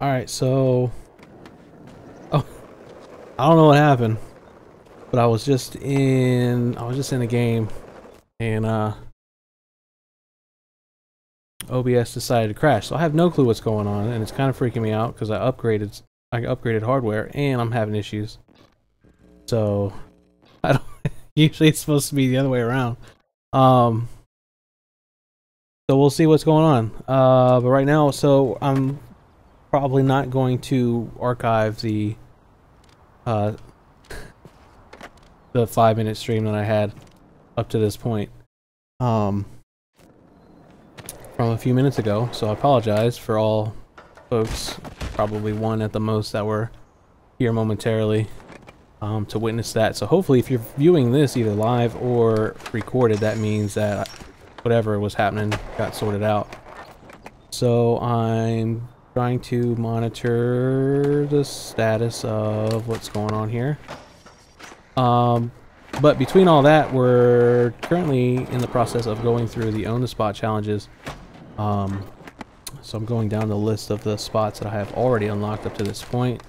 Alright, so... Oh, I don't know what happened. But I was just in a game. And, OBS decided to crash. So I have no clue what's going on. And it's kind of freaking me out because I upgraded hardware and I'm having issues. So... I don't... Usually it's supposed to be the other way around. So we'll see what's going on. But right now, so I'm probably not going to archive the 5-minute stream that I had up to this point from a few minutes ago. So I apologize for all folks, probably one at the most, that were here momentarily to witness that. So hopefully if you're viewing this either live or recorded, that means that whatever was happening got sorted out. So I'm trying to monitor the status of what's going on here. But between all that, we're currently in the process of going through the Own the Spot challenges. So I'm going down the list of the spots that I have already unlocked up to this point.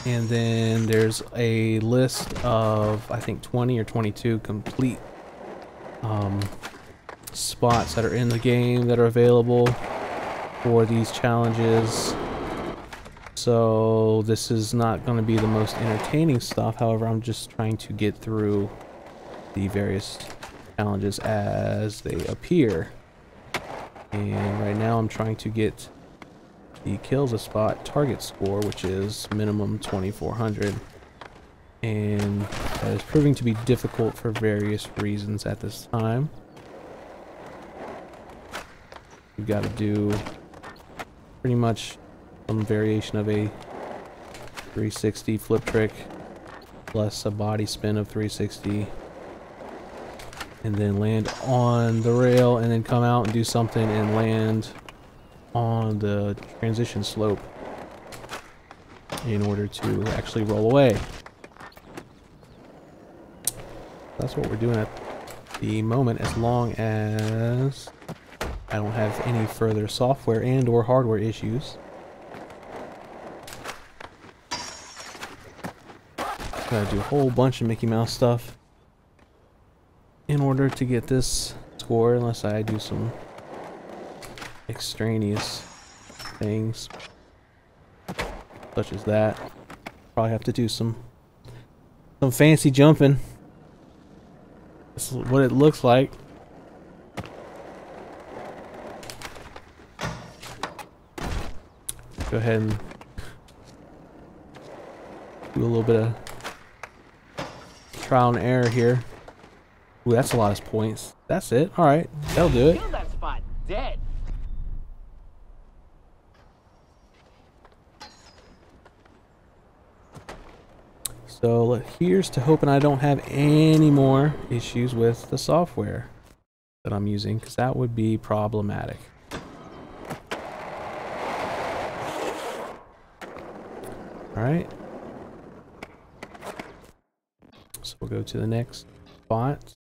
And then there's a list of, I think, 20 or 22 complete spots that are in the game that are available for these challenges. So this is not going to be the most entertaining stuff. However, I'm just trying to get through the various challenges as they appear. And right now I'm trying to get the kills a spot target score, which is minimum 2400. And that is proving to be difficult for various reasons at this time. You've got to do pretty much some variation of a 360 flip trick plus a body spin of 360 and then land on the rail and then come out and do something and land on the transition slope in order to actually roll away. That's what we're doing at the moment, as long as I don't have any further software and or hardware issues. Gotta do a whole bunch of Mickey Mouse stuff in order to get this score, unless I do some extraneous things such as that. Probably have to do some fancy jumping. This is what it looks like. Go ahead and do a little bit of trial and error here. Ooh, that's a lot of points. That's it. All right, that'll do it. Kill that spot dead. So here's to hoping I don't have any more issues with the software that I'm using, because that would be problematic. All right. So we'll go to the next spot.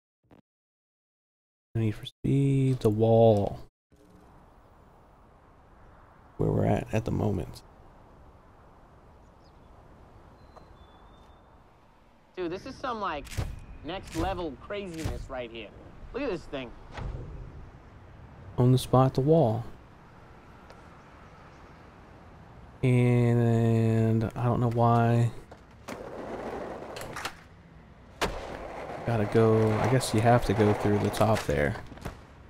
Need for speed, the wall, where we're at the moment. Dude, this is some like next level craziness right here. Look at this thing. On the spot, the wall. And I don't know why. Gotta go, I guess you have to go through the top there.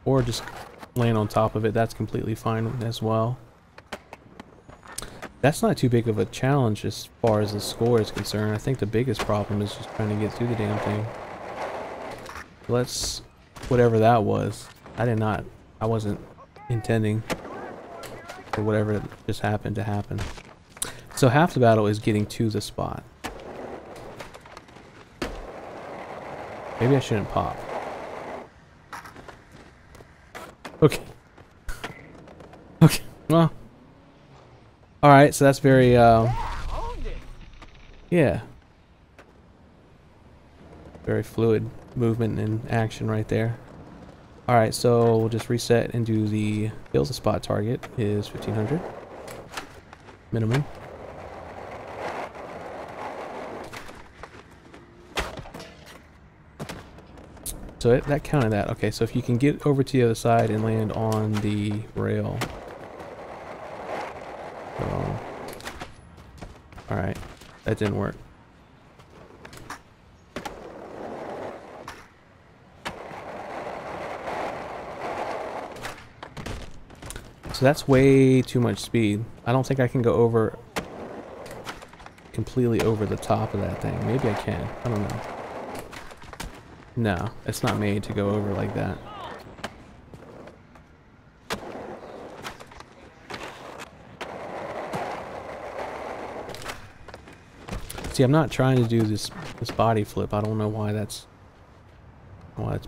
Or just land on top of it, that's completely fine as well. That's not too big of a challenge as far as the score is concerned. I think the biggest problem is just trying to get through the damn thing. Let's, whatever that was, I wasn't intending for whatever just happened to happen. So half the battle is getting to the spot. Maybe I shouldn't pop. Okay. Okay, well. Alright, so that's very, yeah. Very fluid movement and action right there. Alright, so we'll just reset and do the kills a spot target is 1500. minimum. So that counted that. Okay, so if you can get over to the other side and land on the rail. So, alright, that didn't work. So that's way too much speed. I don't think I can go over completely over the top of that thing. Maybe I can. I don't know. No, it's not made to go over like that. See, I'm not trying to do this body flip. I don't know why that's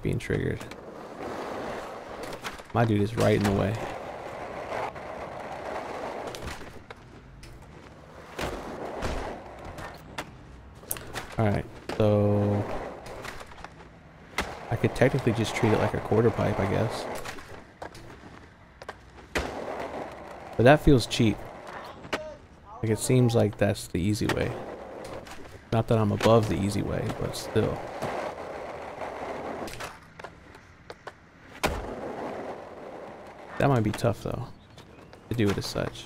being triggered. My dude is right in the way. Alright, so I could technically just treat it like a quarter pipe, I guess. But that feels cheap. Like, it seems like that's the easy way. Not that I'm above the easy way, but still. That might be tough, though, to do it as such.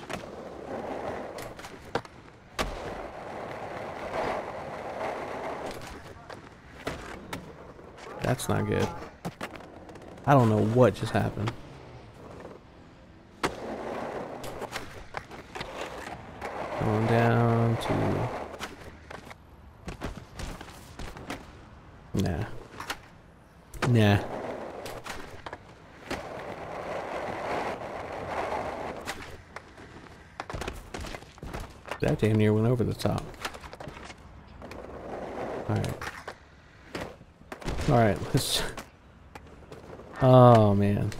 That's not good. I don't know what just happened. Going down to... Nah. Nah. That damn near went over the top. Alright. Alright, let's... Oh, man.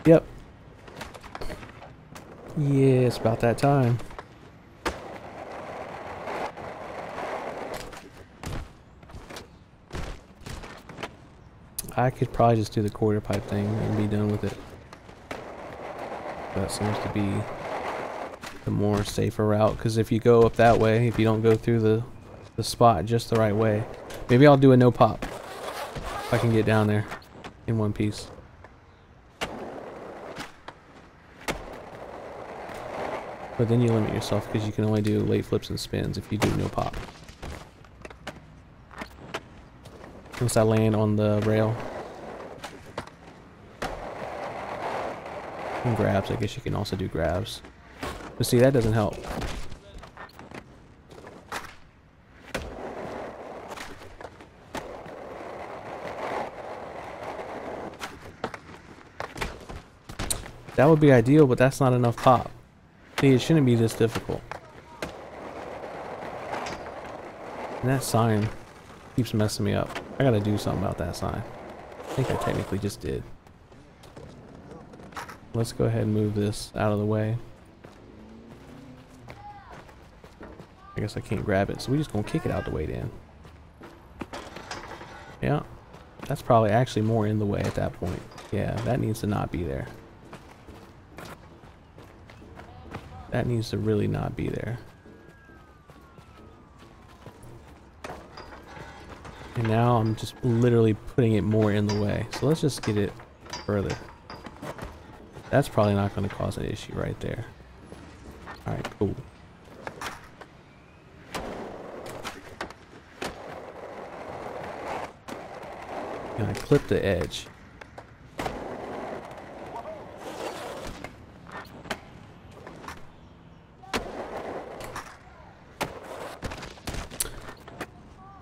Yep. Yeah, it's about that time. I could probably just do the quarter pipe thing and be done with it. That seems to be the more safer route, because if you go up that way, if you don't go through the spot just the right way, maybe I'll do a no pop if I can get down there in one piece. But then you limit yourself because you can only do late flips and spins if you do no pop. Once I land on the rail. And grabs, I guess you can also do grabs. But see, that doesn't help. That would be ideal, but that's not enough pop. See, it shouldn't be this difficult. And that sign keeps messing me up. I gotta do something about that sign. I think I technically just did. Let's go ahead and move this out of the way. I guess I can't grab it, so we're just gonna kick it out the way then. Yeah, that's probably actually more in the way at that point. Yeah, that needs to not be there. That needs to really not be there. And now I'm just literally putting it more in the way. So let's just get it further. That's probably not going to cause an issue right there. Alright, cool. And I clip the edge.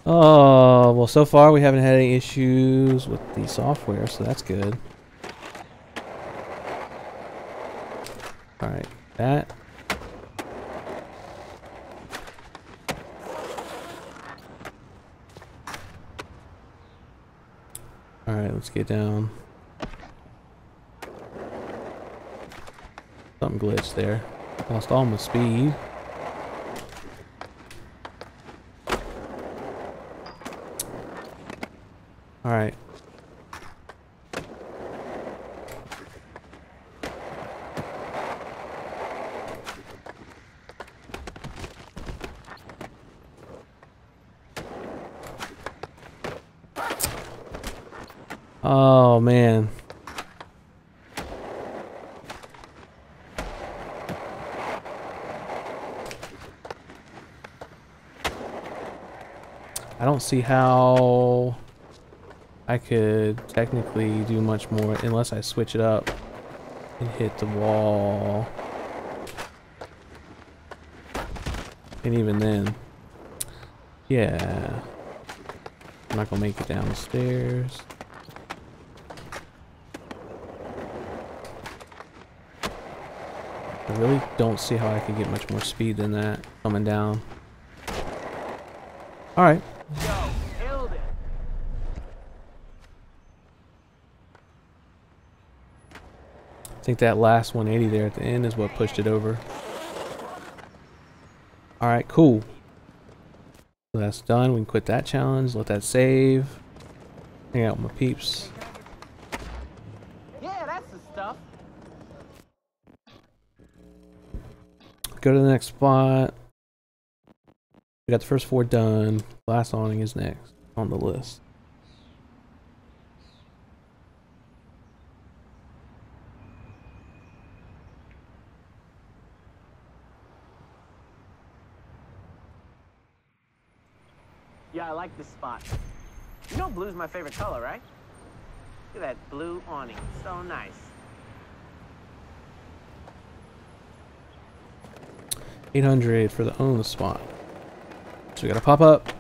Oh, well, so far we haven't had any issues with the software, so that's good. Alright, that. Alright, let's get down. Something glitched there. Lost all my speed. All right. Oh man. I don't see how I could technically do much more unless I switch it up and hit the wall. And even then, yeah, I'm not gonna make it down the stairs. I really don't see how I can get much more speed than that coming down. Alright. Yo, killed it. I think that last 180 there at the end is what pushed it over. Alright, cool. So that's done. We can quit that challenge. Let that save. Hang out with my peeps. Yeah, that's the stuff. Go to the next spot. We got the first 4 done. Last awning is next on the list. Yeah, I like this spot. You know blue's my favorite color, right? Look at that blue awning. So nice. $800 for the own the spot. So we gotta pop up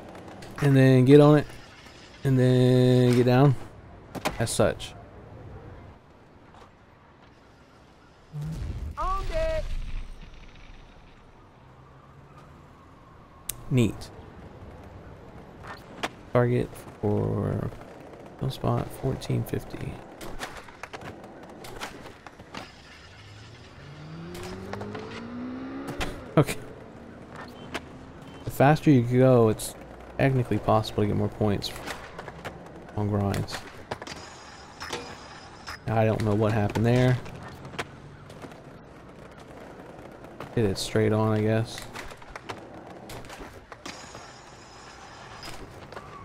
and then get on it and then get down as such. Owned it. Neat. Target for no spot 1450. Okay. The faster you go, it's technically possible to get more points on grinds. I don't know what happened there. Hit it straight on, I guess.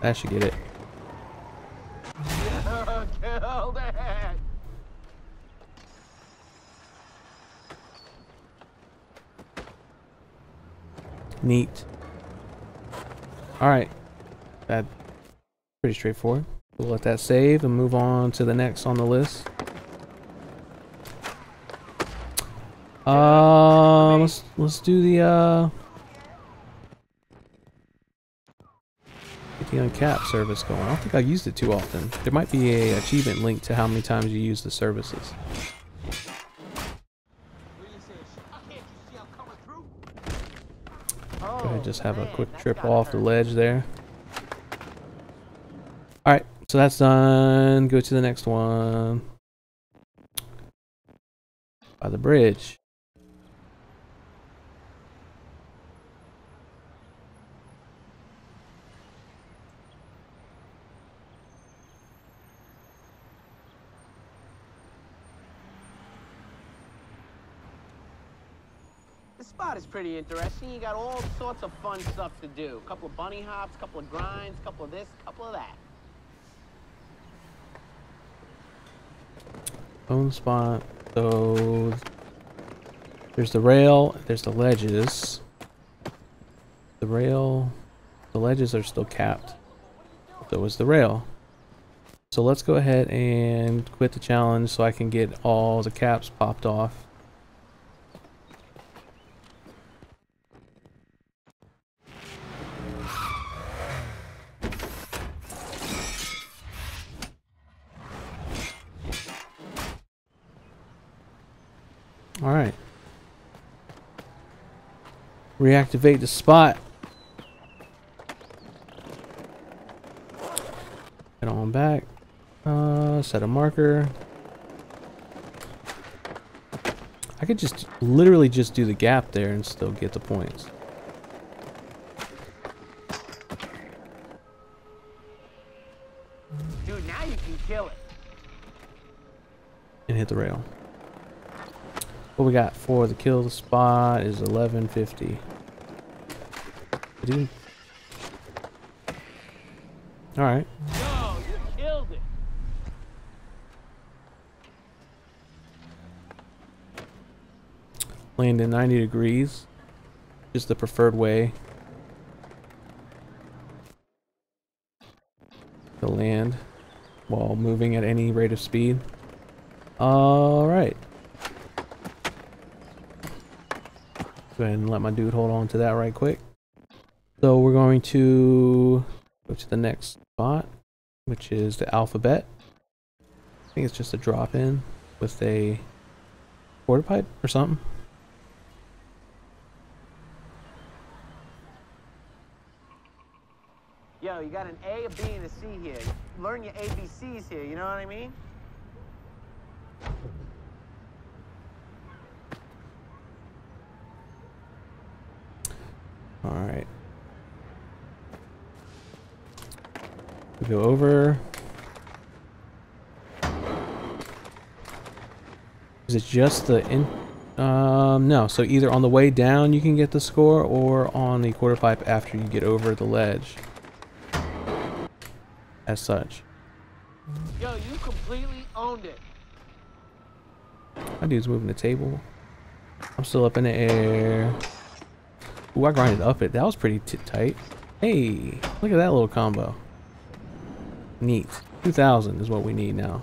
That should get it. Killed it. Neat. Alright. That's pretty straightforward. We'll let that save and move on to the next on the list. Let's do the get the uncap service going. I don't think I used it too often. There might be a achievement linked to how many times you use the services. Go ahead and just have a quick trip off the ledge there. Alright, so that's done. Go to the next one. By the bridge. This spot is pretty interesting. You got all sorts of fun stuff to do. A couple of bunny hops, a couple of grinds, a couple of this, a couple of that. Own spot. So there's the rail, there's the ledges. The rail, the ledges are still capped. So is the rail. So let's go ahead and quit the challenge so I can get all the caps popped off. Alright. Reactivate the spot. Head on back. Set a marker. I could just literally just do the gap there and still get the points. Dude, and hit the rail. What we got for the kill the spot is 1150. Dude. All right. Yo, you killed it. Land in 90 degrees. Just the preferred way to land while moving at any rate of speed. All right. Go ahead and let my dude hold on to that right quick. So we're going to go to the next spot, which is the alphabet. I think it's just a drop in with a quarter pipe or something. Yo, you got an A, a B, and a C here. Learn your ABCs here, you know what I mean? All right. We go over. Is it just the in? No. So either on the way down you can get the score, or on the quarter pipe after you get over the ledge. As such. Yo, you completely owned it. My dude's moving the table. I'm still up in the air. Ooh, I grinded up it. That was pretty tight. Hey, look at that little combo. Neat. 2,000 is what we need now.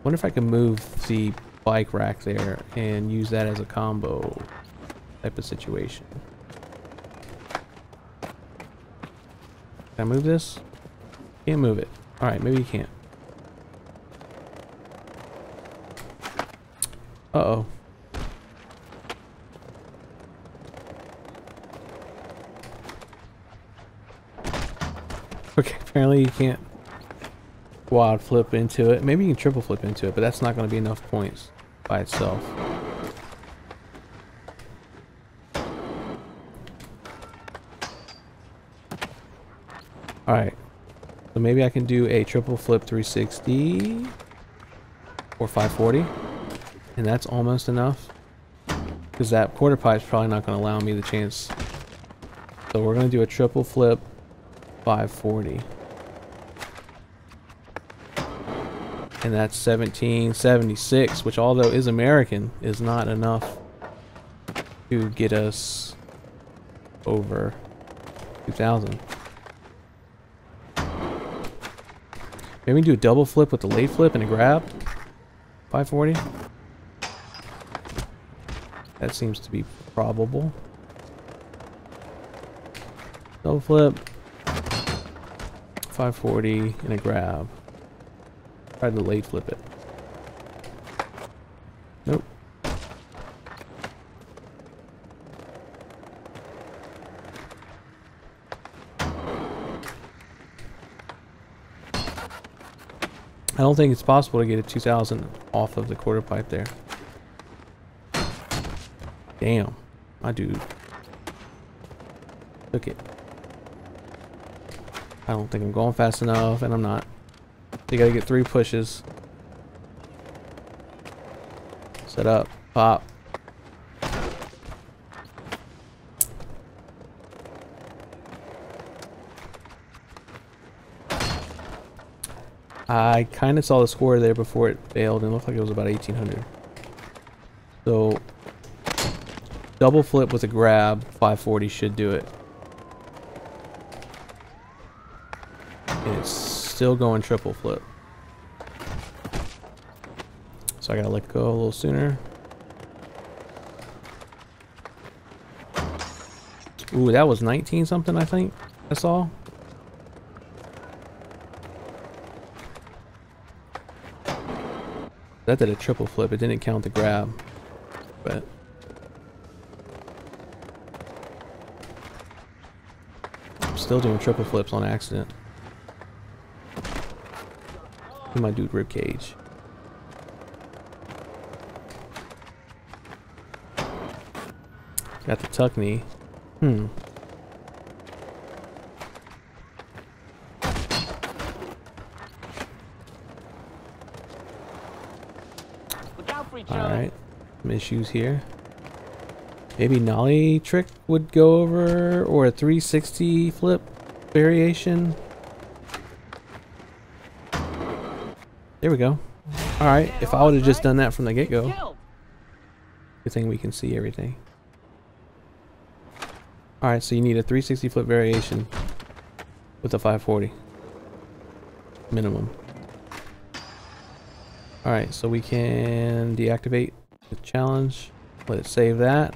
Wonder if I can move the bike rack there and use that as a combo type of situation. Can I move this? Can't move it. Alright, maybe you can't. Uh-oh. Okay, apparently you can't quad flip into it. Maybe you can triple flip into it, but that's not going to be enough points by itself. Alright. So maybe I can do a triple flip 360 or 540. And that's almost enough. Because that quarter pipe's probably not going to allow me the chance. So we're going to do a triple flip 540. And that's 1776, which although is American, is not enough to get us over 2,000. Maybe we can do a double flip with the late flip and a grab. 540. That seems to be probable. Double flip. 540 and a grab. Try to late flip it. Nope. I don't think it's possible to get a 2,000 off of the quarter pipe there. Damn, my dude took it. I don't think I'm going fast enough, and I'm not. You gotta get 3 pushes. Set up, pop. I kind of saw the score there before it failed, and it looked like it was about 1,800. So, double flip with a grab, 540 should do it. And it's still going triple flip. So I gotta let go a little sooner. Ooh, that was 19 something, I think I saw. That did a triple flip. It didn't count the grab, but I'm still doing triple flips on accident. My dude rib cage. Got the tuck knee. for each other. Alright. Some issues here. Maybe nollie trick would go over, or a 360 flip variation. There we go. Alright, if I would have just done that from the get-go. Good thing we can see everything. Alright, so you need a 360 flip variation with a 540 minimum. Alright, so we can deactivate the challenge. Let it save that.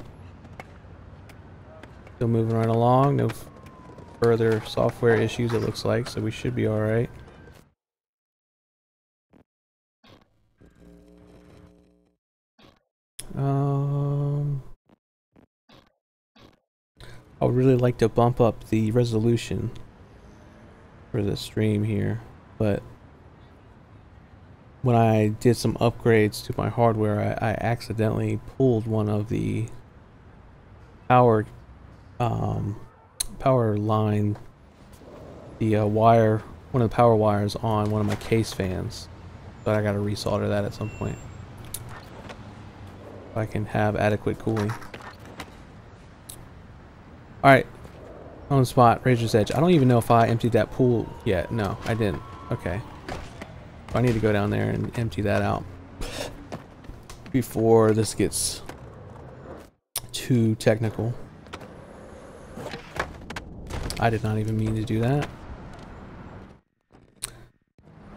Still moving right along. No further software issues, it looks like, so we should be alright. I would really like to bump up the resolution for the stream here, but when I did some upgrades to my hardware, I accidentally pulled one of the power line, the wire, one of the power wires on one of my case fans, but I gotta resolder that at some point if I can have adequate cooling. Alright, on the spot, Razor's Edge. I don't even know if I emptied that pool yet. No, I didn't. Okay. I need to go down there and empty that out before this gets too technical. I did not even mean to do that.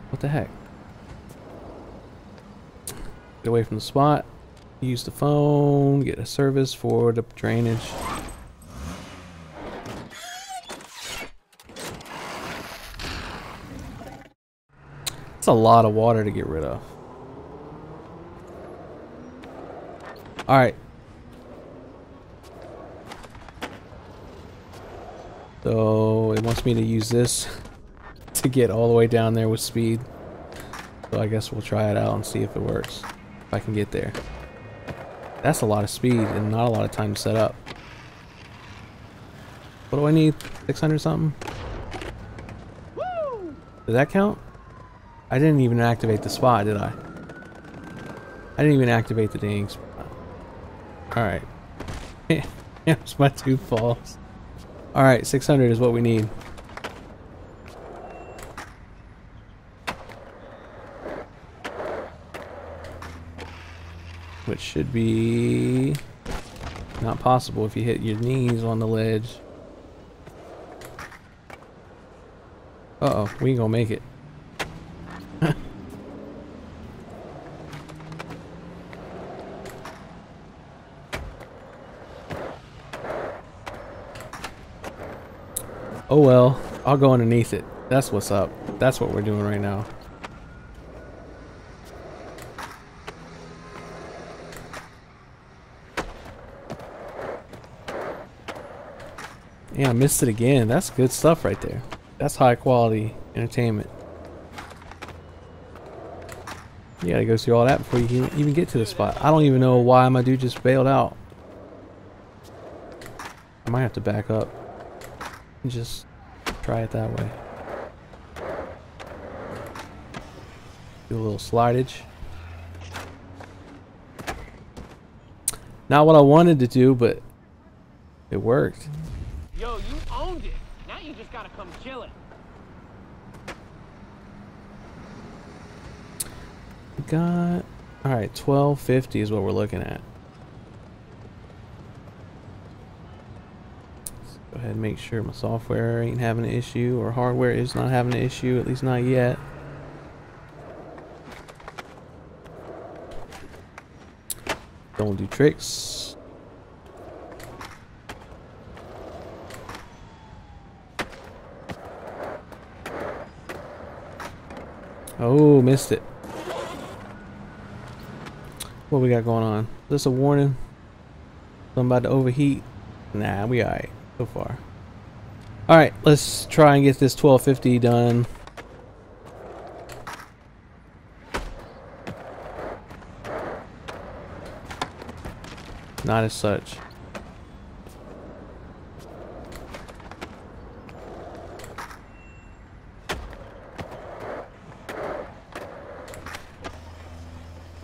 What the heck? Get away from the spot. Use the phone. Get a service for the drainage. It's a lot of water to get rid of. Alright. So it wants me to use this to get all the way down there with speed. So I guess we'll try it out and see if it works. If I can get there. That's a lot of speed and not a lot of time to set up. What do I need? 600 something? Woo! Does that count? I didn't even activate the spot, did I? I didn't even activate the dang spot. Alright. Here's my 2 falls. Alright, 600 is what we need. Which should be not possible if you hit your knees on the ledge. Uh-oh, we ain't gonna make it. Oh well, I'll go underneath it. That's what's up. That's what we're doing right now. Yeah, I missed it again. That's good stuff right there. That's high quality entertainment. You gotta go through all that before you can even get to the spot. I don't even know why my dude just bailed out. I might have to back up and just try it that way. Do a little slidage. Not what I wanted to do, but it worked. Yo, you owned it. Now you just gotta come chill it. We got, all right, 1250 is what we're looking at. Let's go ahead and make sure my software ain't having an issue, or hardware is not having an issue, at least not yet. Don't do tricks. Oh, missed it. What we got going on? Is this a warning? I'm about to overheat? Nah, we alright so far. Alright, let's try and get this 1250 done. Not as such.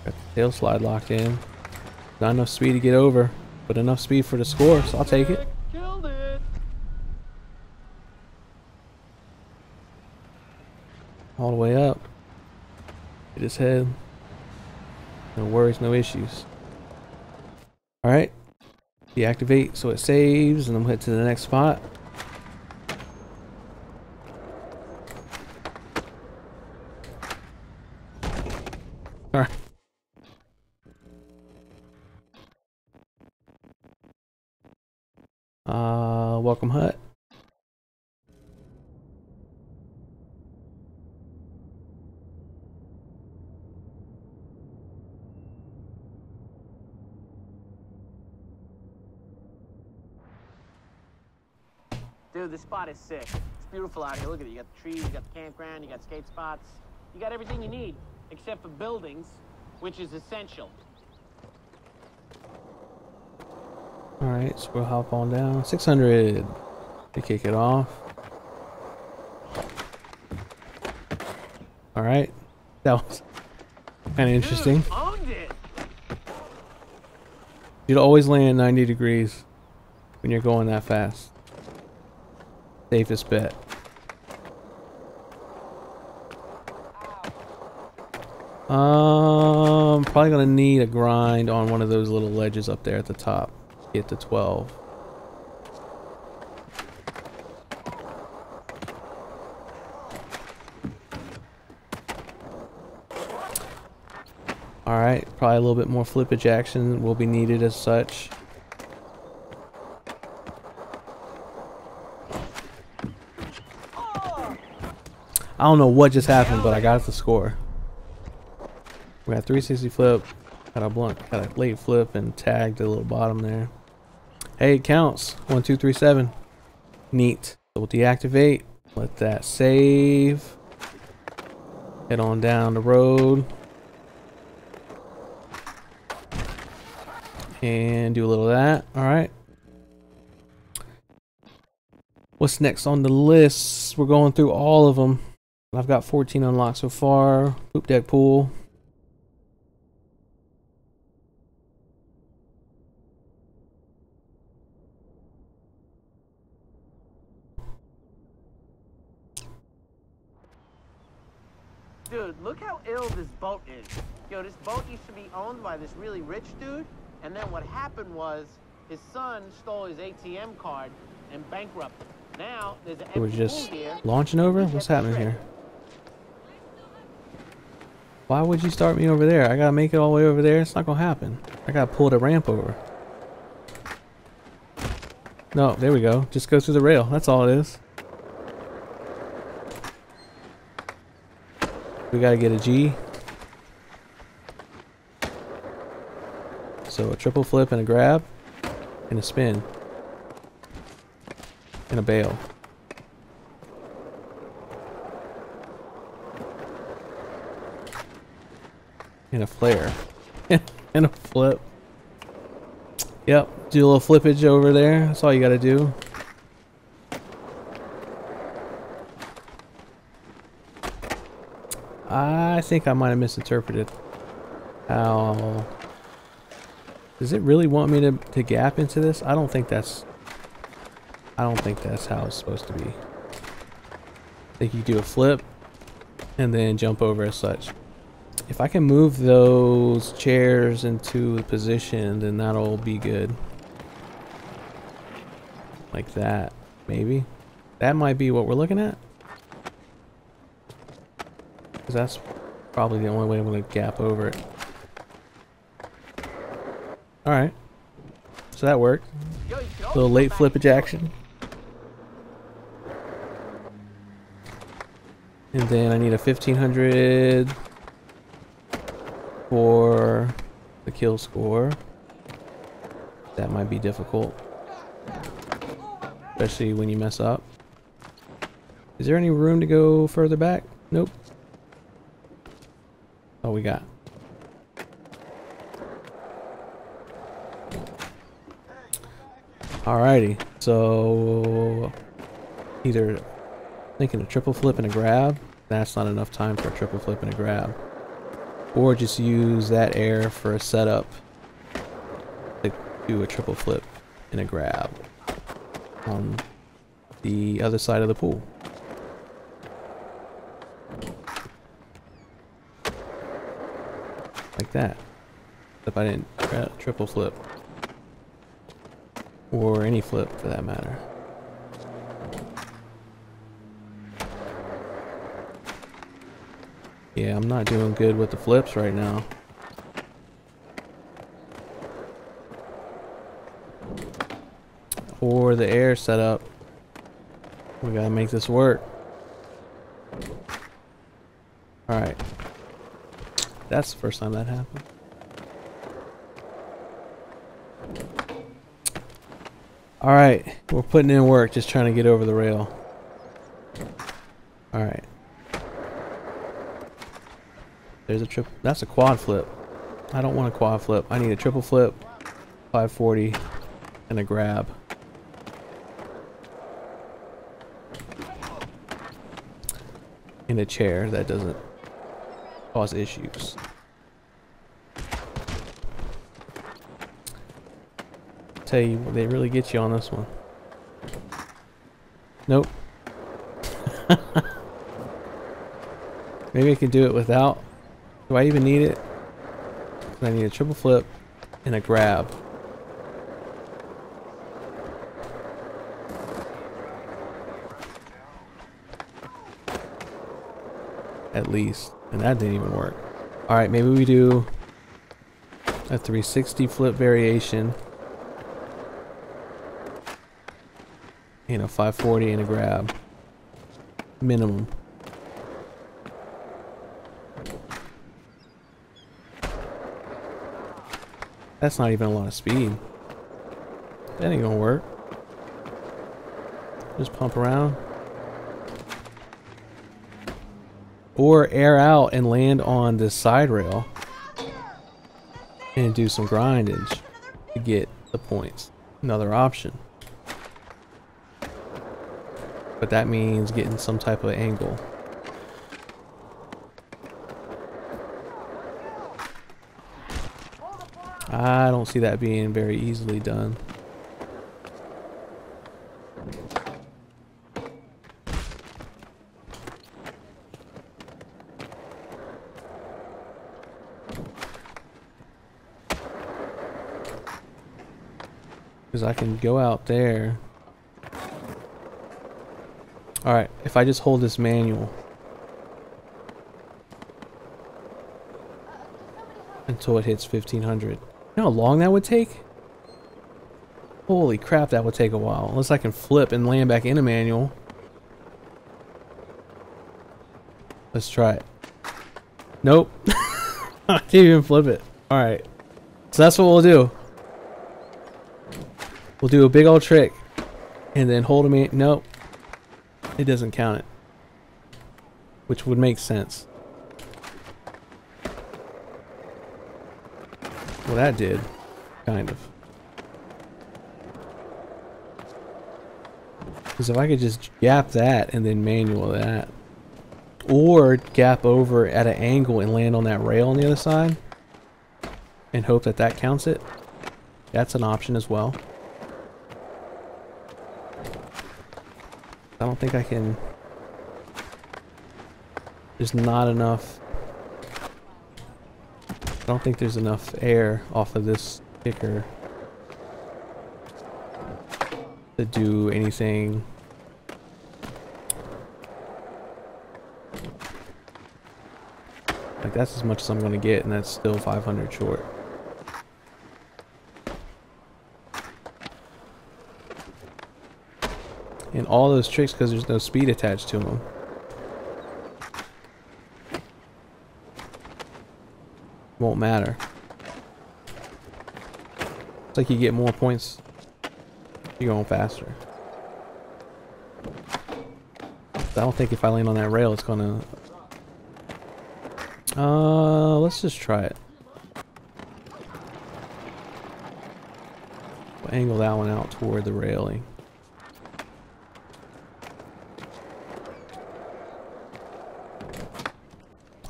Got the tail slide locked in. Not enough speed to get over, but enough speed for the score, so I'll take it. Killed it. All the way up. Hit his head. No worries, no issues. Alright. Deactivate so it saves, and I'm head to the next spot. Alright. Welcome hut. Dude, this spot is sick. It's beautiful out here. Look at it. You got the trees, you got the campground, you got skate spots. You got everything you need, except for buildings, which is essential. Alright, so we'll hop on down. 600 to kick it off. Alright. That was kind of interesting. Dude, owned it. You'd always land 90 degrees when you're going that fast. Safest bet. Probably gonna need a grind on one of those little ledges up there at the top. Get to 12. Alright, probably a little bit more flippage action will be needed as such. I don't know what just happened, but I got the score. We got 360 flip, got a late flip, and tagged the little bottom there. Hey, it counts. 1, 2, 3, 7. Neat. So we'll deactivate. Let that save. Head on down the road. And do a little of that. Alright. What's next on the list? We're going through all of them. I've got 14 unlocked so far. Poop deck pool. Dude, look how ill this boat is. Yo, this boat used to be owned by this really rich dude, and then what happened was his son stole his ATM card and bankrupted. Now there's an We're empty just pool here. launching over? What's happening here? Why would you start me over there? I gotta make it all the way over there. It's not gonna happen. I gotta pull the ramp over. No, there we go. Just go through the rail. That's all it is. We gotta get a G. So a triple flip and a grab and a spin and a bail. And a flare. And a flip. Yep, do a little flippage over there. That's all you gotta do. I think I might have misinterpreted how... Does it really want me to gap into this? I don't think that's how it's supposed to be. I think you do a flip and then jump over as such. If I can move those chairs into position, then that'll be good. Like that, maybe. That might be what we're looking at. Because that's probably the only way I'm going to gap over it. Alright. So that worked. Little late flippage action. And then I need a 1500 for the kill score. That might be difficult. Especially when you mess up. Is there any room to go further back? Nope. Oh, we got. Alrighty, so either thinking a triple flip and a grab. That's not enough time for a triple flip and a grab. or just use that air for a setup to do a triple flip and a grab on the other side of the pool. Like that. If I didn't triple flip. Or any flip for that matter. Yeah, I'm not doing good with the flips right now. Or the air setup. We gotta make this work. Alright. That's the first time that happened. Alright, we're putting in work, just trying to get over the rail. Alright. There's a triple. That's a quad flip. I don't want a quad flip. I need a triple flip, 540, and a grab. In a chair that doesn't cause issues. Tell you, they really get you on this one. Nope. Maybe I can do it without. Do I even need it? I need a triple flip and a grab. At least. And that didn't even work. Alright, maybe we do a 360 flip variation. And a 540 and a grab. Minimum. That's not even a lot of speed. That ain't gonna work. Just pump around. Or air out and land on this side rail. And do some grindage to get the points. Another option. But that means getting some type of angle. I don't see that being very easily done. Because I can go out there. Alright, if I just hold this manual until it hits 1500. You know how long that would take? Holy crap, that would take a while. Unless I can flip and land back in a manual. Let's try it. Nope. I can't even flip it. Alright. So that's what we'll do. We'll do a big old trick. And then hold a nope. It doesn't count it. Which would make sense. Well, that did. Kind of. Because if I could just gap that and then manual that. Or gap over at an angle and land on that rail on the other side. And hope that that counts it. That's an option as well. I don't think I can. There's not enough. I don't think there's enough air off of this kicker to do anything. Like, that's as much as I'm going to get, and that's still 500 short. And all those tricks because there's no speed attached to them. Won't matter. It's like you get more points. You're going faster. I don't think if I land on that rail, it's gonna. Let's just try it. We'll angle that one out toward the railing.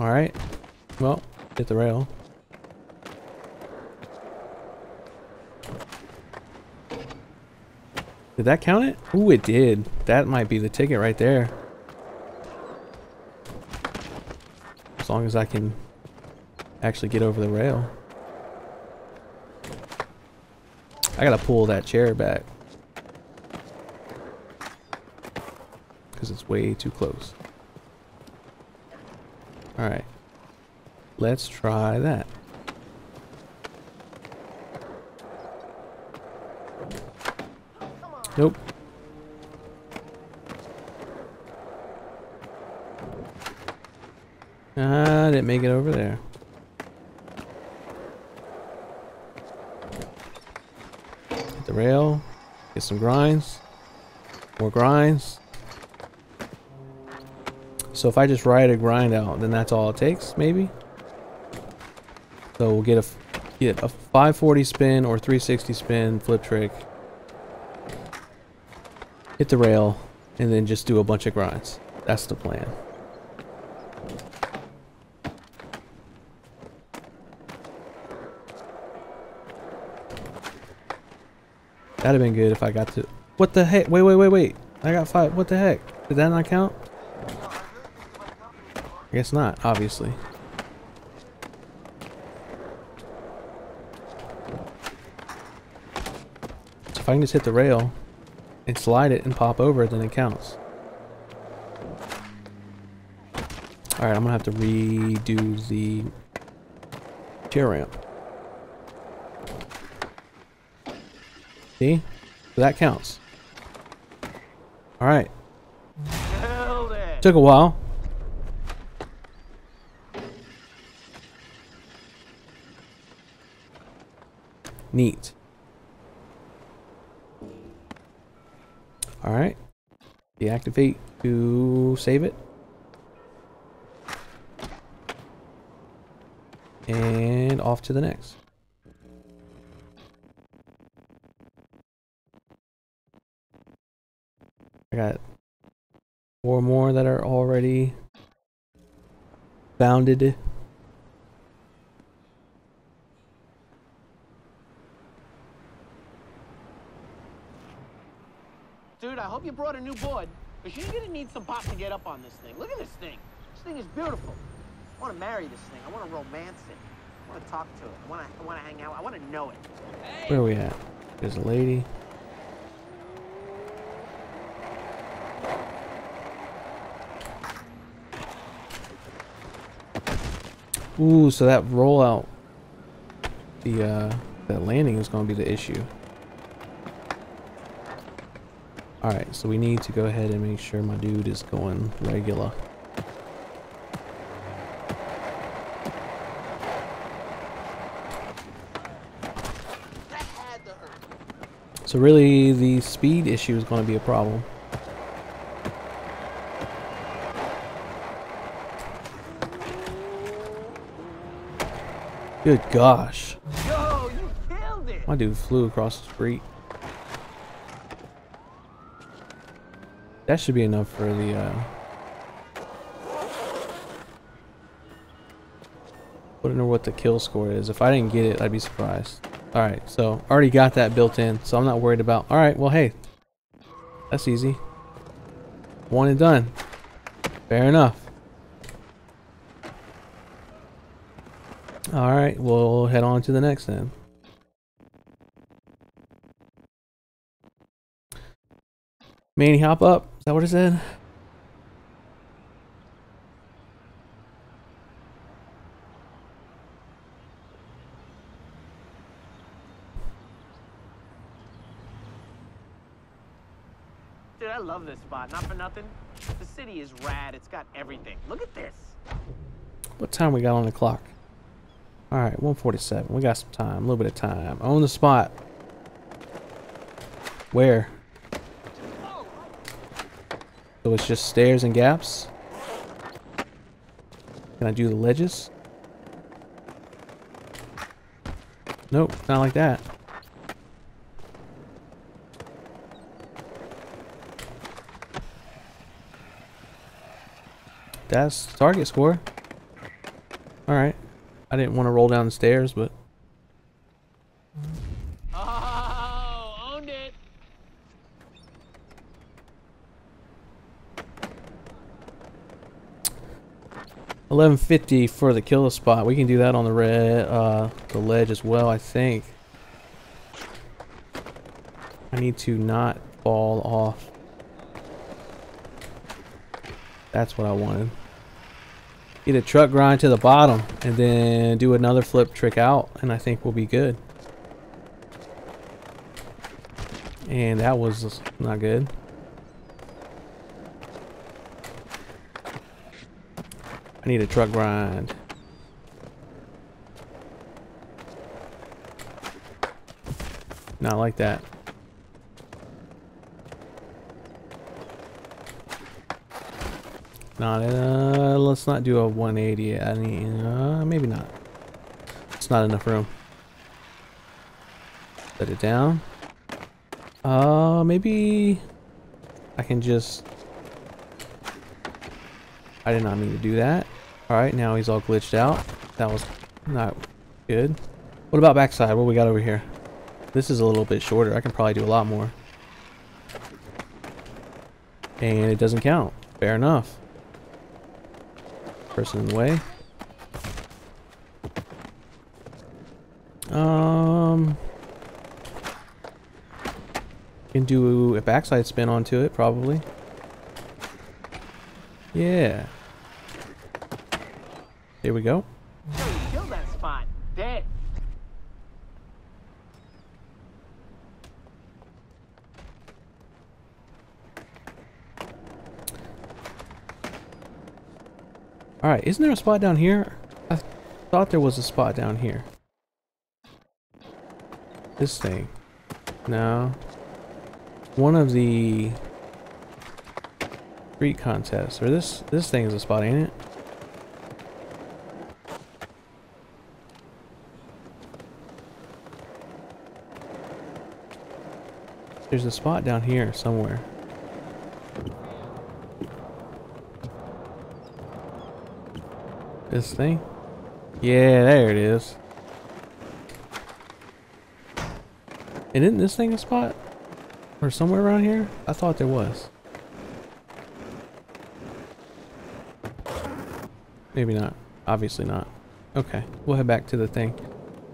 Alright. Well, Hit the rail. Did that count it? Ooh, it did. That might be the ticket right there. As long as I can actually get over the rail. I gotta pull that chair back. Because it's way too close. Alright. Let's try that. Nope. I didn't make it over there. Hit the rail. Get some grinds. More grinds. So if I just ride a grind out, then that's all it takes, maybe? So we'll get a 540 spin or 360 spin flip trick. Hit the rail, and then just do a bunch of grinds. That's the plan. That'd have been good if I got to... What the heck? Wait. I got 5. What the heck? Did that not count? I guess not, obviously. So if I can just hit the rail and slide it and pop over, then it counts. Alright, I'm gonna have to redo the chair ramp. See? So that counts. Alright. Took a while. Neat. Alright. Deactivate to save it. And off to the next. I got 4 more that are already bounded. Dude, I hope you brought a new board, because you're gonna need some pop to get up on this thing. Look at this thing. This thing is beautiful. I want to marry this thing. I want to romance it. I want to talk to it. I want to hang out. I want to know it. Hey. Where are we at? There's a lady. Ooh, so that rollout, that landing is going to be the issue. Alright, so we need to go ahead and make sure my dude is going regular. So really, the speed issue is going to be a problem. Good gosh. Yo, you killed it. My dude flew across the street. That should be enough for the, wouldn't know what the kill score is. If I didn't get it, I'd be surprised. Alright, so already got that built in, so I'm not worried about... Alright, well, hey. That's easy. One and done. Fair enough. Alright, we'll head on to the next then. Manny, hop up. Is that what it said? Dude, I love this spot. Not for nothing. The city is rad. It's got everything. Look at this. What time we got on the clock? Alright, 1:47. We got some time. A little bit of time. On the spot. Where? So it's just stairs and gaps? Can I do the ledges? Nope, not like that. That's target score. Alright. I didn't want to roll down the stairs, but... Oh, owned it. 1150 for the kill spot. We can do that on the ledge as well, I think. I need to not fall off. That's what I wanted. Get a truck grind to the bottom and then do another flip trick out, and I think we'll be good. And that was not good. I need a truck grind. Not like that. Not let's not do a 180. I need maybe not. It's not enough room. Set it down. Maybe I can just... I did not mean to do that. Alright, now he's all glitched out. That was not good. What about backside? What we got over here? This is a little bit shorter. I can probably do a lot more. And it doesn't count. Fair enough. Person in the way. Can do a backside spin onto it, probably. Yeah. Here we go. Kill that spot. Dead. Alright, isn't there a spot down here? I thought there was a spot down here. This thing. No. One of the street contests. Or this thing is a spot, ain't it? There's a spot down here somewhere. This thing? Yeah, there it is. And isn't this thing a spot? Or somewhere around here? I thought there was. Maybe not. Obviously not. Okay, we'll head back to the thing.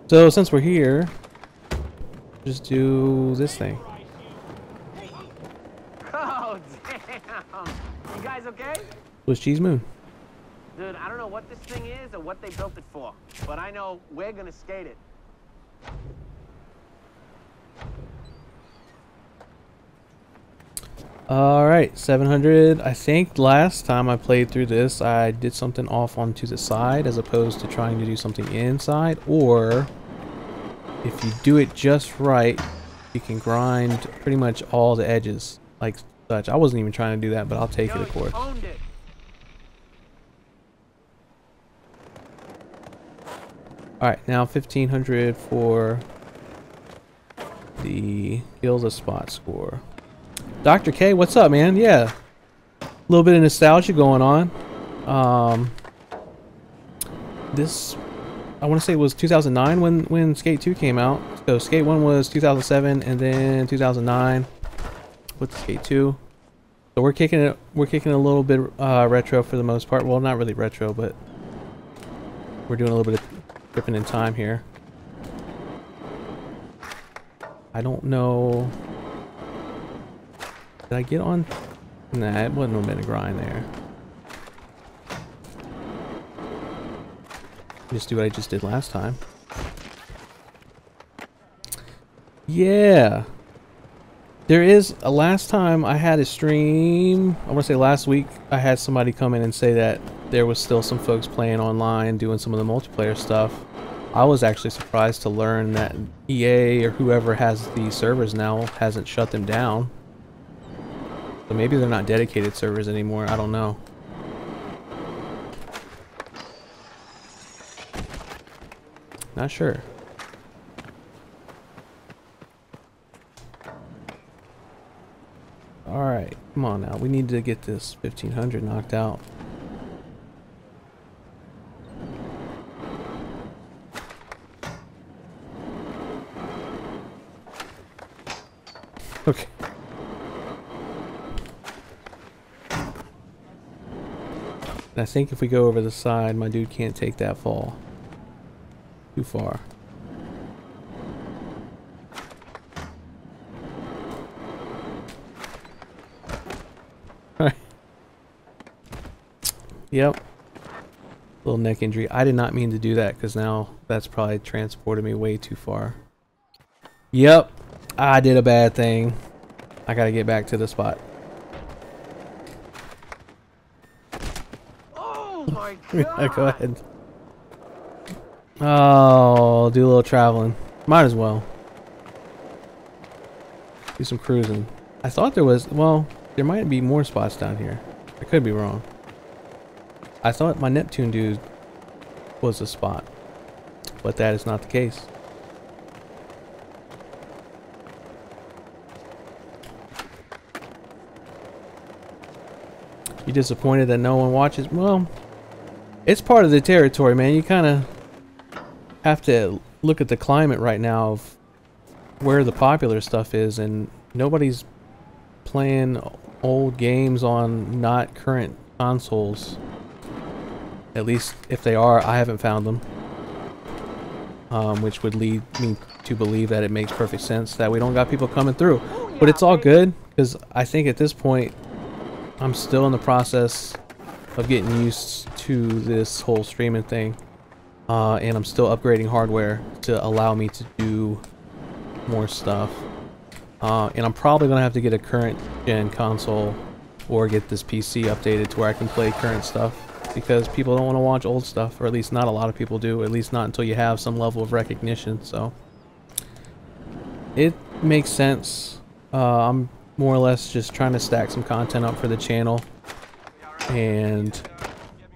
So since we're here, just do this thing. Oh, damn. You guys okay? Swiss cheese moon. Dude, I don't know what this thing is or what they built it for, but I know we're gonna skate it. Alright, 700. I think last time I played through this, I did something off onto the side as opposed to trying to do something inside. Or, if you do it just right, you can grind pretty much all the edges like such. I wasn't even trying to do that, but I'll take it, of course. Owned it. Alright, now 1500 for the Kills a Spot score. Dr. K, what's up, man? Yeah. A little bit of nostalgia going on. This, I want to say it was 2009 when Skate 2 came out. So Skate 1 was 2007 and then 2009 with Skate 2. So we're kicking it a little bit retro for the most part. Well, not really retro, but we're doing a little bit of tripping in time here. I don't know. Did I get on? Nah, it wasn't no bit of grind there. Just do what I just did last time. Yeah. There is a last time I had a stream, I want to say last week, I had somebody come in and say that there was still some folks playing online doing some of the multiplayer stuff. I was actually surprised to learn that EA or whoever has these servers now hasn't shut them down. So maybe they're not dedicated servers anymore, I don't know. Not sure. Alright, come on now. We need to get this 1500 knocked out. Okay. And I think if we go over the side, my dude can't take that fall. Too far. Alright. Yep. Little neck injury. I did not mean to do that because now that's probably transported me way too far. Yep. I did a bad thing. I gotta get back to the spot. Oh my god! Go ahead. Oh, do a little traveling. Might as well. Do some cruising. I thought there was, well, there might be more spots down here. I could be wrong. I thought my Neptune dude was a spot, but that is not the case. You disappointed that no one watches? Well, it's part of the territory, man. You kind of have to look at the climate right now of where the popular stuff is, and nobody's playing old games on not current consoles. At least if they are, I haven't found them. Which would lead me to believe that it makes perfect sense that we don't got people coming through. But it's all good, because I think at this point I'm still in the process of getting used to this whole streaming thing. And I'm still upgrading hardware to allow me to do more stuff. And I'm probably going to have to get a current gen console or get this PC updated to where I can play current stuff. Because people don't want to watch old stuff, or at least not a lot of people do, at least not until you have some level of recognition. So it makes sense. I'm more or less just trying to stack some content up for the channel, and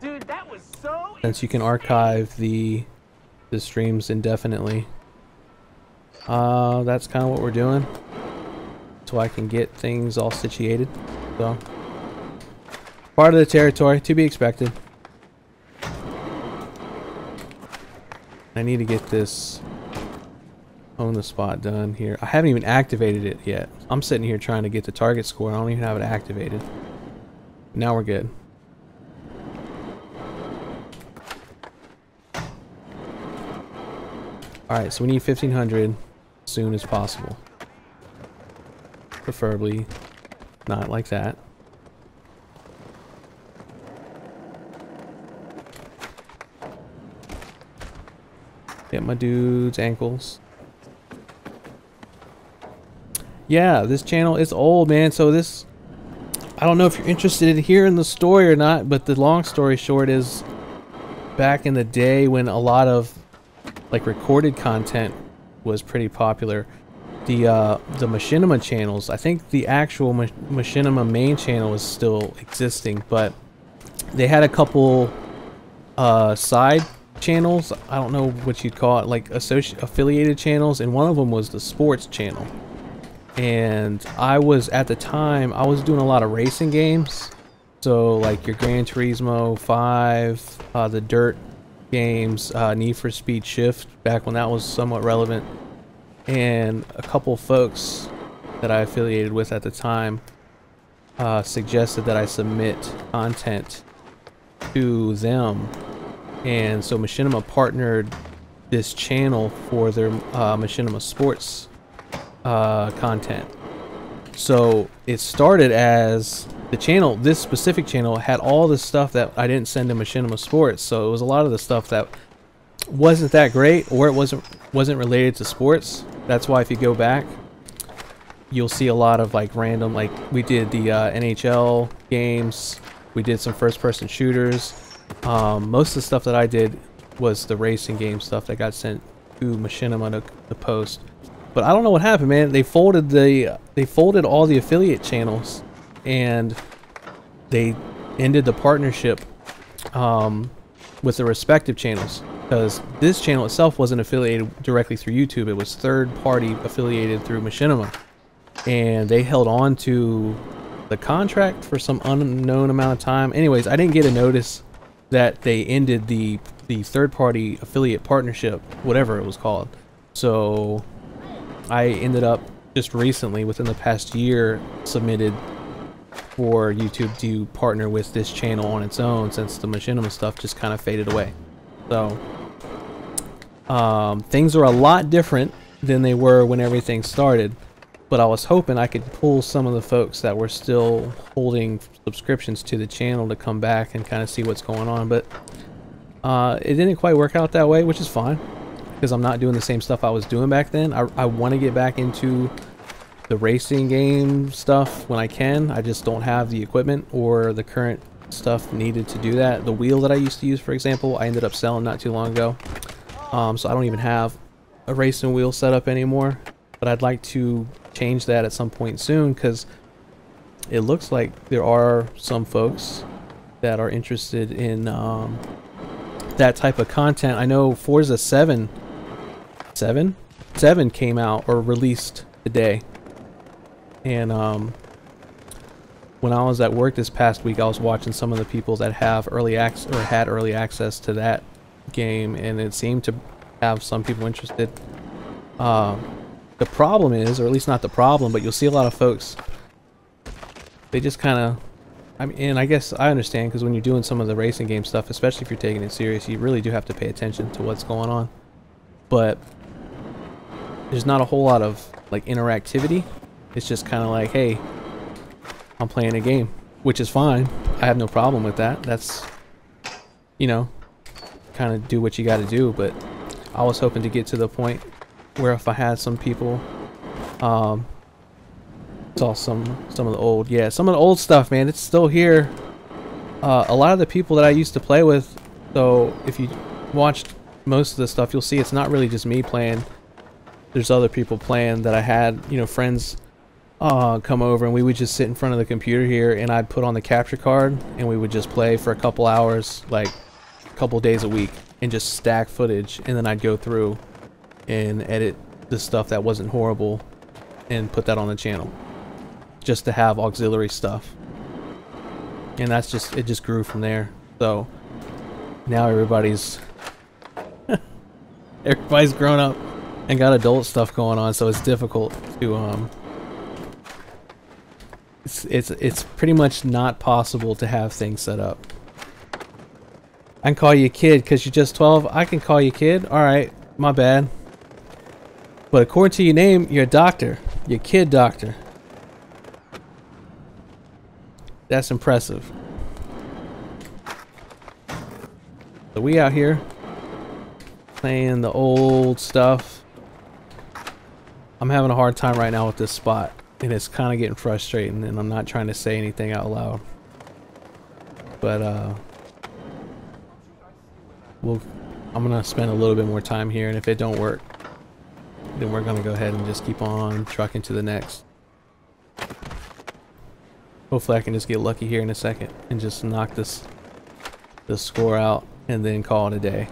Dude, that was so since you can archive the streams indefinitely, that's kind of what we're doing, so I can get things all situated. So part of the territory, to be expected. I need to get this own the spot done here. I haven't even activated it yet. I'm sitting here trying to get the target score. I don't even have it activated. Now we're good. Alright, so we need 1500 as soon as possible. Preferably not like that. Get my dude's ankles. Yeah, this channel is old, man. So this, I don't know if you're interested in hearing the story or not, but the long story short is, back in the day when a lot of like recorded content was pretty popular, the Machinima channels, I think the actual Machinima main channel is still existing, but they had a couple side channels. I don't know what you'd call it, like affiliated channels, and one of them was the sports channel. And I was, at the time, I was doing a lot of racing games, so like your Gran Turismo 5, the Dirt games, Need for Speed Shift, back when that was somewhat relevant. And a couple folks that I affiliated with at the time suggested that I submit content to them. And so Machinima partnered this channel for their Machinima Sports content. So it started as the channel, this specific channel had all the stuff that I didn't send to Machinima Sports. So it was a lot of the stuff that wasn't that great, or it wasn't related to sports. That's why if you go back, you'll see a lot of like random, like we did the NHL games, we did some first-person shooters. Most of the stuff that I did was the racing game stuff that got sent to Machinima to post. But I don't know what happened, man. They folded all the affiliate channels, and they ended the partnership with the respective channels, because this channel itself wasn't affiliated directly through YouTube. It was third-party affiliated through Machinima, and they held on to the contract for some unknown amount of time. Anyways, I didn't get a notice that they ended the third-party affiliate partnership, whatever it was called. So I ended up just recently, within the past year, submitted for YouTube to partner with this channel on its own, since the machinima stuff just kind of faded away. So things are a lot different than they were when everything started, but I was hoping I could pull some of the folks that were still holding subscriptions to the channel to come back and kind of see what's going on, but it didn't quite work out that way, which is fine, because I'm not doing the same stuff I was doing back then. I want to get back into the racing game stuff when I can. I just don't have the equipment or the current stuff needed to do that. The wheel that I used to use, for example, I ended up selling not too long ago, so I don't even have a racing wheel set up anymore, but I'd like to change that at some point soon, because it looks like there are some folks that are interested in that type of content. I know Forza 7 came out or released today, and when I was at work this past week, I was watching some of the people that have early access or had early access to that game, and it seemed to have some people interested. The problem is, or at least not the problem, but you'll see a lot of folks, they just kind of, I mean, and I guess I understand, because when you're doing some of the racing game stuff, especially if you're taking it serious, you really do have to pay attention to what's going on. But there's not a whole lot of like interactivity. It's just kind of like, hey, I'm playing a game, which is fine. I have no problem with that. That's, you know, kind of do what you got to do. But I was hoping to get to the point where if I had some people, saw some of the old, some of the old stuff, man, it's still here. A lot of the people that I used to play with, so if you watched most of the stuff, you'll see it's not really just me playing. There's other people playing that I had, you know, friends come over, and we would just sit in front of the computer here, and I'd put on the capture card, and we would just play for a couple hours, like a couple days a week, and just stack footage, and then I'd go through and edit the stuff that wasn't horrible and put that on the channel, just to have auxiliary stuff. And that's just, it just grew from there. So now everybody's everybody's grown up and got adult stuff going on, so it's difficult to it's pretty much not possible to have things set up. I can call you a kid because you're just 12. I can call you a kid. All right, my bad. But according to your name, you're a doctor. You're a kid doctor. That's impressive. So we out here playing the old stuff. I'm having a hard time right now with this spot, and it's kind of getting frustrating, and I'm not trying to say anything out loud. But I'm gonna spend a little bit more time here, and if it don't work, then we're gonna go ahead and just keep on trucking to the next. Hopefully I can just get lucky here in a second and just knock this score out and then call it a day.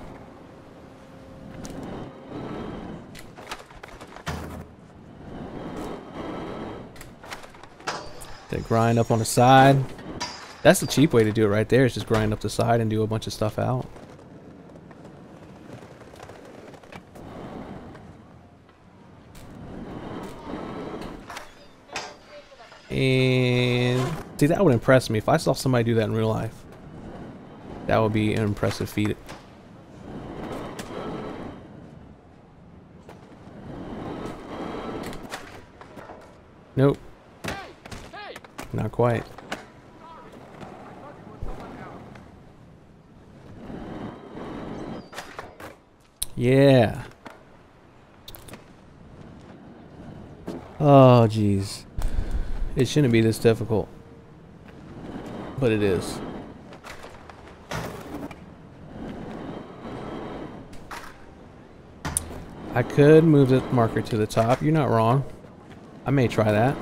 To grind up on the side. That's the cheap way to do it right there, is just grind up the side and do a bunch of stuff out. And see, that would impress me if I saw somebody do that in real life. That would be an impressive feat. Nope. Not quite. Yeah. Oh, geez. It shouldn't be this difficult, but it is. I could move the marker to the top. You're not wrong. I may try that.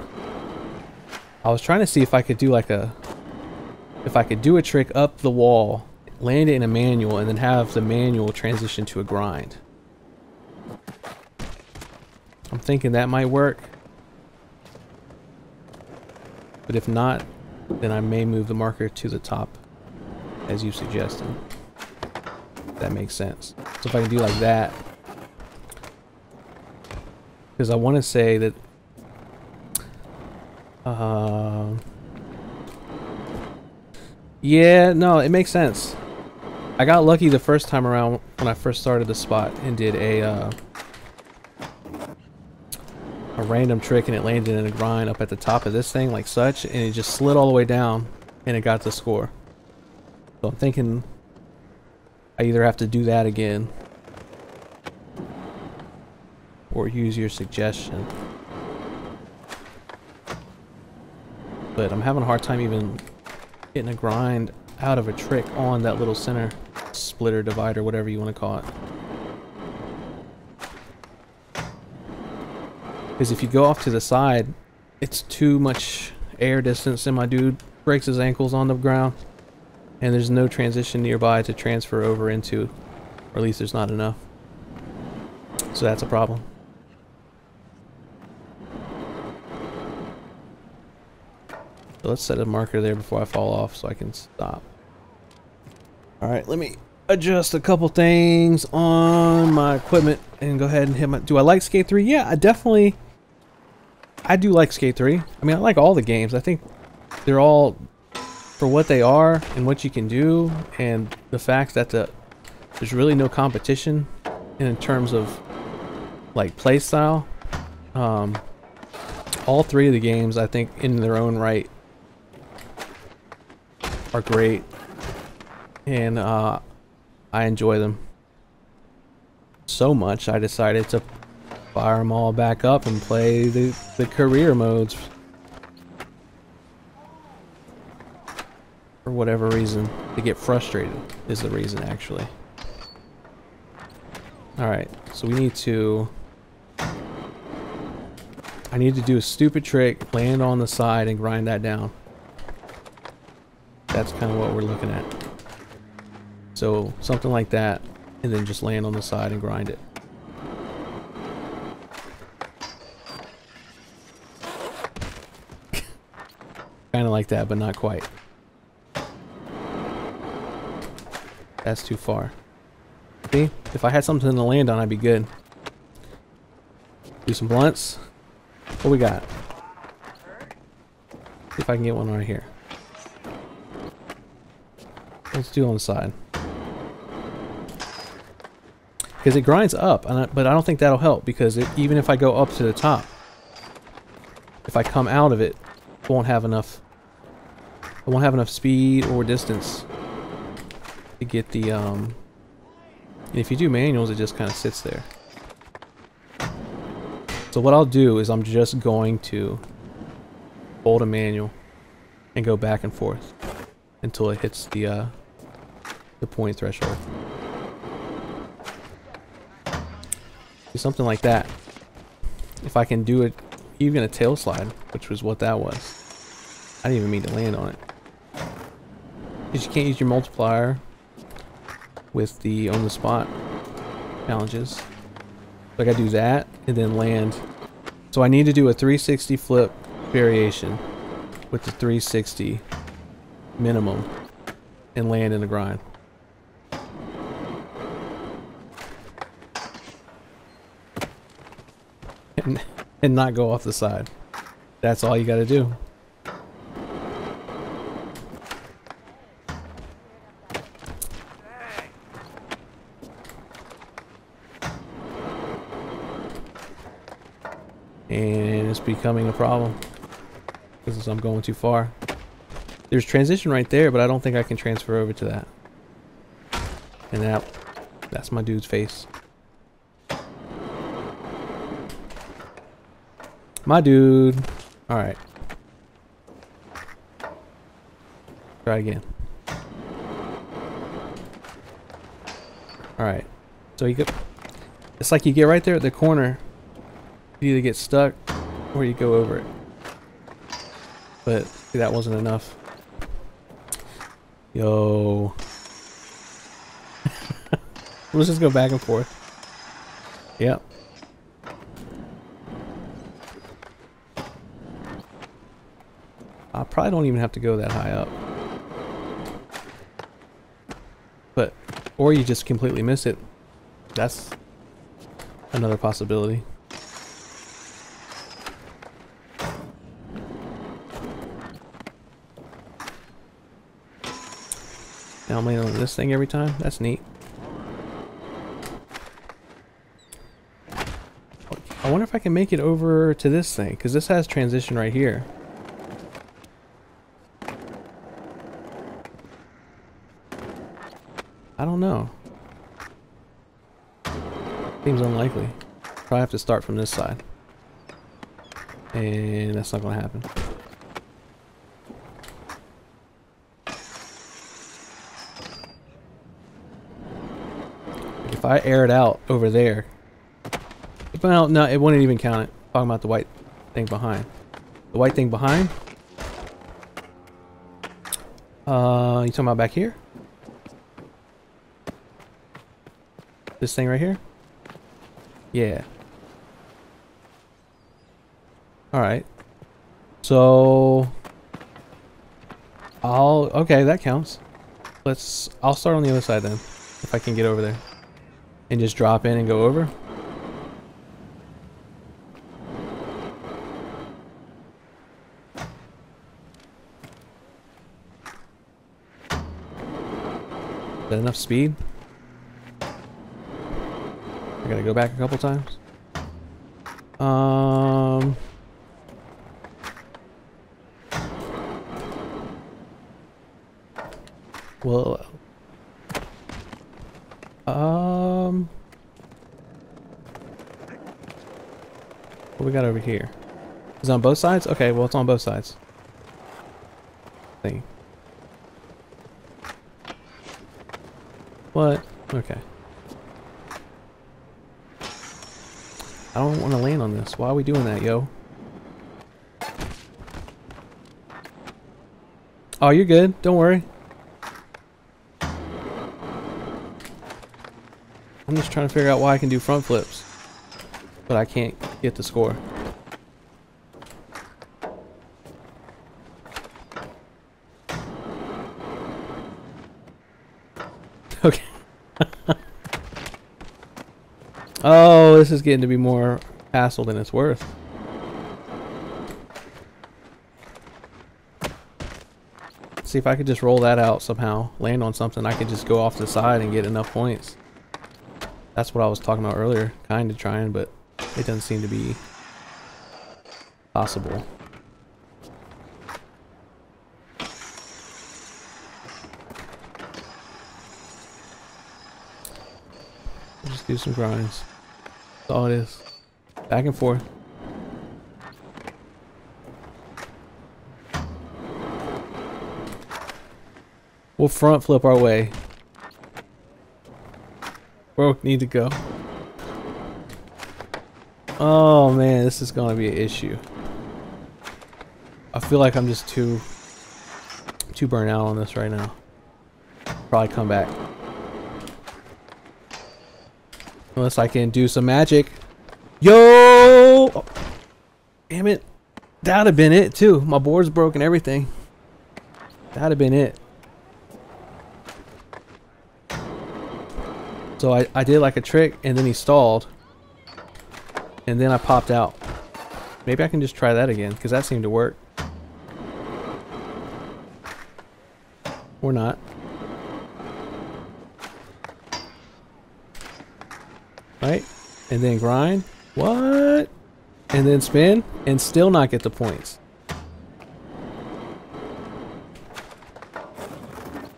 I was trying to see if I could do like if I could do a trick up the wall, land it in a manual, and then have the manual transition to a grind. I'm thinking that might work. But if not, then I may move the marker to the top, as you suggested. That makes sense. So if I can do like that, because I want to say that Yeah, no, it makes sense. I got lucky the first time around when I first started the spot and did a random trick, and it landed in a grind up at the top of this thing like such, and it just slid all the way down and it got the score. So I'm thinking I either have to do that again or use your suggestion. But I'm having a hard time even getting a grind out of a trick on that little center splitter, divider, whatever you want to call it. Because if you go off to the side, it's too much air distance and my dude breaks his ankles on the ground. And there's no transition nearby to transfer over into, or at least there's not enough. So that's a problem. So let's set a marker there before I fall off so I can stop. Alright, let me adjust a couple things on my equipment and go ahead and hit my... Do I like Skate 3? Yeah, I do like Skate 3. I mean, I like all the games. I think they're all, for what they are and what you can do, and the fact that there's really no competition in terms of like play style. All three of the games, I think, in their own right, are great, and I enjoy them so much I decided to fire them all back up and play the career modes for whatever reason. To get frustrated is the reason, actually. Alright, so we need to... I need to do a stupid trick, land on the side, and grind that down. That's kind of what we're looking at. So something like that, and then just land on the side and grind it. Kind of like that, but not quite. That's too far. See? If I had something to land on, I'd be good. Do some blunts. What we got? See if I can get one right here. Let's do it on the side. Because it grinds up, but I don't think that'll help, because even if I go up to the top, if I come out of it, I won't have enough speed or distance to get the and if you do manuals, it just kind of sits there. So what I'll do is I'm just going to hold a manual and go back and forth until it hits the point threshold. Do something like that. If I can do it, even a tail slide, which was what that was. I didn't even mean to land on it. Because you can't use your multiplier with the on the spot challenges. So I gotta do that and then land. So I need to do a 360 flip variation with the 360 minimum and land in the grind. And not go off the side. That's all you gotta do. And it's becoming a problem because I'm going too far. There's transition right there, but I don't think I can transfer over to that. And that's my dude's face. My dude. Alright. Try again. Alright. So you get... It's like you get right there at the corner. You either get stuck or you go over it. But see, that wasn't enough. Yo. Let's just go back and forth. Yep. I probably don't even have to go that high up. But, or you just completely miss it. That's another possibility. Now I'm landing on this thing every time. That's neat. I wonder if I can make it over to this thing, because this has transition right here. I don't know. Seems unlikely. Probably have to start from this side. And that's not going to happen. If I air it out over there, well, no, it wouldn't even count it. Talking about the white thing behind. The white thing behind? You talking about back here? This thing right here? Yeah. Alright. So okay, that counts. I'll start on the other side then, if I can get over there. And just drop in and go over. Is that enough speed? I gotta go back a couple times. Well, what we got over here? Is it on both sides? Okay, well, it's on both sides. Thing. What? Okay. I don't want to land on this. Why are we doing that, yo? Oh, you're good. Don't worry. I'm just trying to figure out why I can do front flips, but I can't get the score. Okay. Oh, this is getting to be more hassle than it's worth. See if I could just roll that out somehow, land on something, I could just go off the side and get enough points. That's what I was talking about earlier, kind of trying, but it doesn't seem to be possible. Just do some grinds. That's all it is. Back and forth. We'll front flip our way. Where we need to go. Oh man, this is gonna be an issue. I feel like I'm just too burnt out on this right now. Probably come back. Unless I can do some magic. Yo! Oh, damn it. That'd have been it too. My board's broken, everything. That'd have been it. So I did like a trick and then he stalled. And then I popped out. Maybe I can just try that again because that seemed to work. Or not. Right? And then grind. What? And then spin and still not get the points.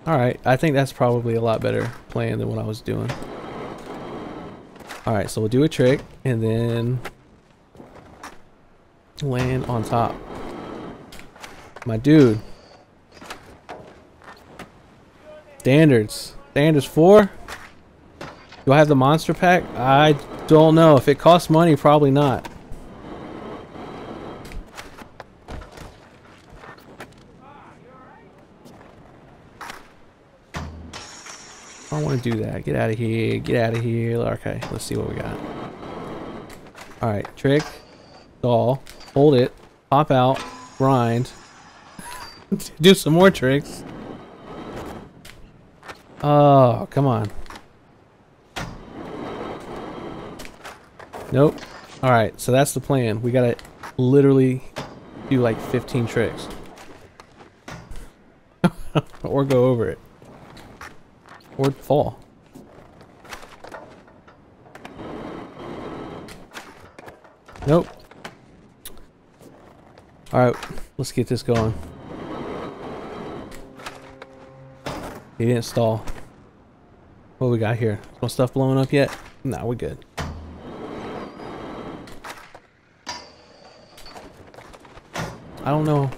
Alright, I think that's probably a lot better plan than what I was doing. Alright, so we'll do a trick and then land on top. My dude. Standards. Standards 4? Do I have the monster pack? I don't know. If it costs money, probably not. I don't want to do that. Get out of here. Get out of here. Okay, let's see what we got. Alright, trick. Stall. Hold it. Pop out. Grind. Do some more tricks. Oh, come on. Nope. Alright, so that's the plan. We gotta literally do like 15 tricks. Or go over it. Or fall. Nope. Alright, let's get this going. He didn't stall. What we got here? Some stuff blowing up yet? Nah, we're good. I don't know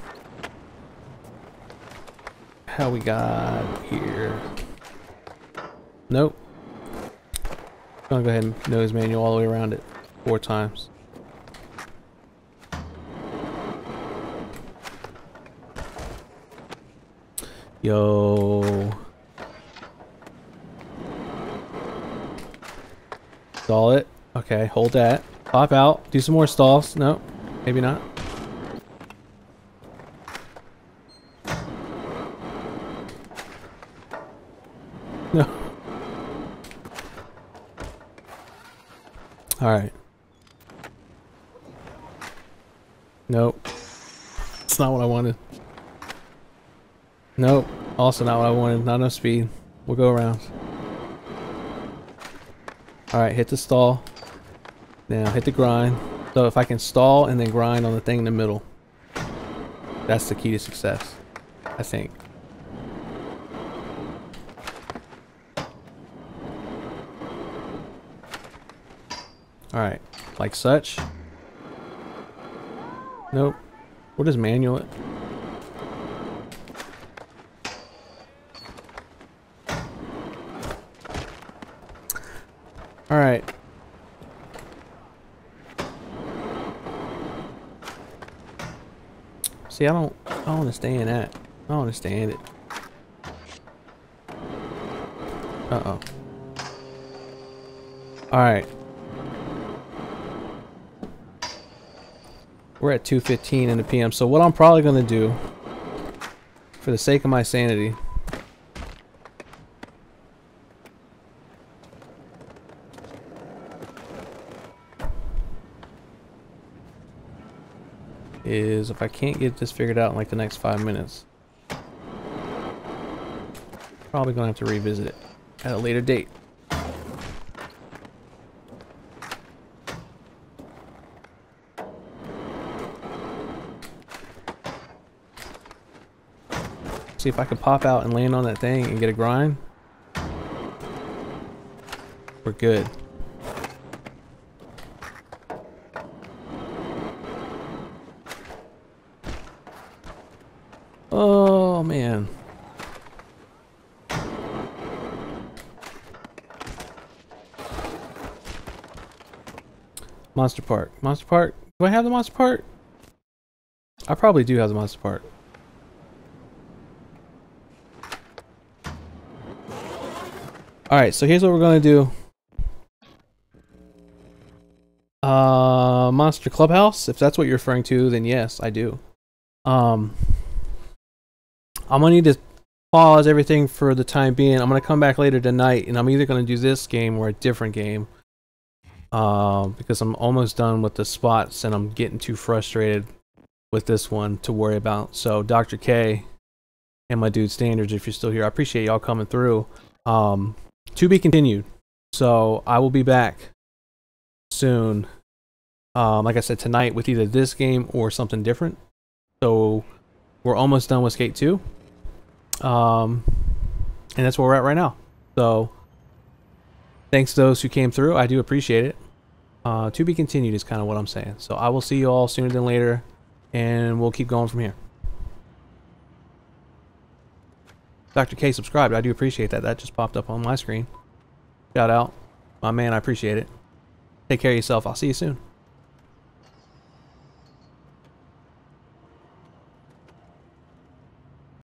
how we got here. Nope. I'm gonna go ahead and nose manual all the way around it 4 times. Yo. Stall it. Okay, hold that. Pop out. Do some more stalls. No, maybe not. No. Alright. Nope. It's not what I wanted. Nope. Also not what I wanted. Not enough speed. We'll go around. Alright, hit the stall. Now hit the grind. So if I can stall and then grind on the thing in the middle, that's the key to success, I think. Alright, like such. Nope. We'll just manual it. Alright. See, I don't understand that. I don't understand it. Uh-oh. Alright. We're at 2:15 in the PM, so what I'm probably gonna do, for the sake of my sanity, is if I can't get this figured out in like the next 5 minutes, probably gonna have to revisit it at a later date. See if I can pop out and land on that thing and get a grind. We're good. Oh man. Monster Park. Monster Park. Do I have the Monster Park? I probably do have the Monster Park. Alright, so here's what we're gonna do. Monster Clubhouse, if that's what you're referring to, then yes, I do. I'm gonna need to pause everything for the time being. I'm gonna come back later tonight, and I'm either gonna do this game or a different game. Because I'm almost done with the spots, and I'm getting too frustrated with this one to worry about. So Dr. K and my dude Standards, if you're still here, I appreciate y'all coming through. To be continued. So I will be back soon. Like I said, tonight with either this game or something different. So we're almost done with Skate 2. And that's where we're at right now. So thanks to those who came through. I do appreciate it. To be continued is kind of what I'm saying. So I will see you all sooner than later, and we'll keep going from here. Dr. K subscribed. I do appreciate that. That just popped up on my screen. Shout out. My man, I appreciate it. Take care of yourself. I'll see you soon.